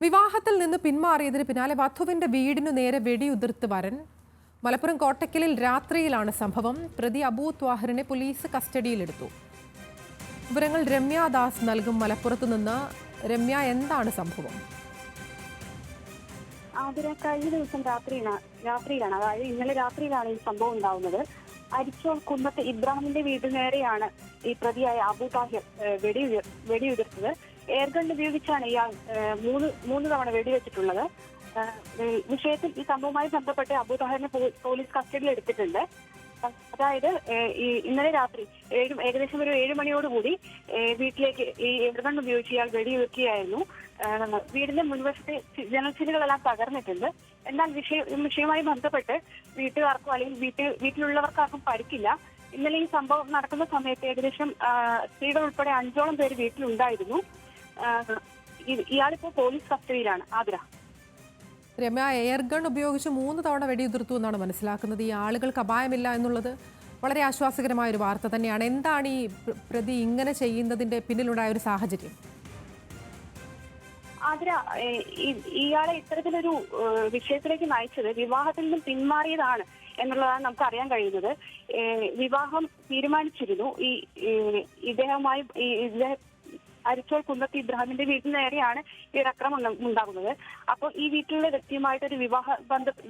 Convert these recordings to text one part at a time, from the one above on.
വിവാഹത്തിൽ നിന്ന് പിന്മാറിയതിന് പിന്നാലെ വധുവിന്റെ വീടിനു നേരെ വെടിയുതിർത്ത് വരൻ. മലപ്പുറം കോട്ടക്കലിൽ രാത്രിയിലാണ് സംഭവം. പ്രതി അബൂ ത്വാഹിറിനെ പോലീസ് കസ്റ്റഡിയിലെടുത്തു. വിവരങ്ങൾ രമ്യ ദാസ് നൽകും. മലപ്പുറത്ത് നിന്ന് രമ്യ, എന്താണ് സംഭവം? കഴിഞ്ഞ ദിവസം രാത്രിയിലാണ്, അതായത് ഇന്നലെ രാത്രിയിലാണ് ഈ സംഭവം ഉണ്ടാവുന്നത്. അരിച്ചോൾ കുന്നത്ത് ഇബ്രാഹിമിന്റെ വീടിന് നേരെയാണ് ഈ പ്രതിയായ അബൂ താഹിർ വെടിയുതിർത്തത്. എയർഗൺ ഉപയോഗിച്ചാണ് ഇയാൾ മൂന്ന് തവണ വെടിവെച്ചിട്ടുള്ളത്. വിഷയത്തിൽ ഈ സംഭവവുമായി ബന്ധപ്പെട്ട് അബൂ താഹിറിനെ പോലീസ് കസ്റ്റഡിയിൽ എടുത്തിട്ടുണ്ട്. അതായത് ഇന്നലെ രാത്രി ഏകദേശം ഒരു 7 മണിയോടുകൂടി വീട്ടിലേക്ക് ഈ എയർഗൺ ഉപയോഗിച്ച് ഇയാൾ വെടിയുതിർക്കുകയായിരുന്നു. വീടിന്റെ മുൻവശത്തെ ജനൽച്ചിലുകളെല്ലാം തകർന്നിട്ടുണ്ട്. എന്നാൽ വിഷയവുമായി ബന്ധപ്പെട്ട് വീട്ടുകാർക്കോ അല്ലെങ്കിൽ വീട്ടിലുള്ളവർക്കാർക്കും പരിക്കില്ല. ഇന്നലെ ഈ സംഭവം നടക്കുന്ന സമയത്ത് ഏകദേശം സ്ത്രീകൾ ഉൾപ്പെടെ 5ഓളം പേര് വീട്ടിലുണ്ടായിരുന്നു. ഇയാളിപ്പോ പോലീസ് കസ്റ്റഡിയിലാണ്. ആതിര, രമ്യ, എയർഗൺ ഉപയോഗിച്ച് 3 തവണ വെടിയുതിർത്തു എന്നാണ് മനസ്സിലാക്കുന്നത്. ഈ ആളുകൾക്ക് അപായമില്ല എന്നുള്ളത് വളരെ ആശ്വാസകരമായ ഒരു വാർത്ത തന്നെയാണ്. എന്താണ് ഈ പ്രതി ഇങ്ങനെ ചെയ്യുന്നതിന്റെ പിന്നിലുണ്ടായ ഒരു സാഹചര്യം? ആതിര, ഇയാളെ ഇത്തരത്തിലൊരു വിഷയത്തിലേക്ക് നയിച്ചത് വിവാഹത്തിൽ നിന്നും പിന്മാറിയതാണ് എന്നുള്ളതാണ് നമുക്ക് അറിയാൻ കഴിയുന്നത്. വിവാഹം തീരുമാനിച്ചിരുന്നു. ഇദ്ദേഹവുമായി അരിച്ചോൾ കുന്നത്ത് ഇബ്രാഹിമിന്റെ വീട്ടിന് നേരെയാണ് ഈ അക്രമം ഉണ്ടാകുന്നത്. അപ്പോൾ ഈ വീട്ടിലുള്ള വ്യക്തിയുമായിട്ടൊരു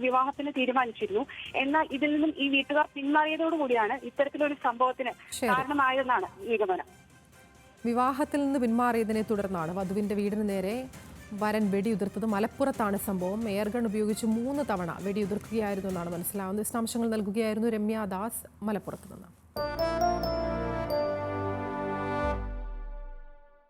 വിവാഹത്തിന് തീരുമാനിച്ചിരുന്നു. എന്നാൽ ഇതിൽ നിന്നും ഈ വീട്ടുകാർ പിന്മാറിയതോടുകൂടിയാണ് ഇത്തരത്തിലൊരു സംഭവത്തിന് കാരണമായതെന്നാണ് നിഗമനം. വിവാഹത്തിൽ നിന്ന് പിന്മാറിയതിനെ തുടർന്നാണ് വധുവിന്റെ വീടിന് നേരെ വരൻ വെടിയുതിർത്തത്. മലപ്പുറത്താണ് സംഭവം. എയർഗൺ ഉപയോഗിച്ച് 3 തവണ വെടിയുതിർക്കുകയായിരുന്നു എന്നാണ് മനസ്സിലാവുന്നത്. വിശദാംശങ്ങൾ നൽകുകയായിരുന്നു രമ്യ ദാസ് മലപ്പുറത്ത് നിന്ന്.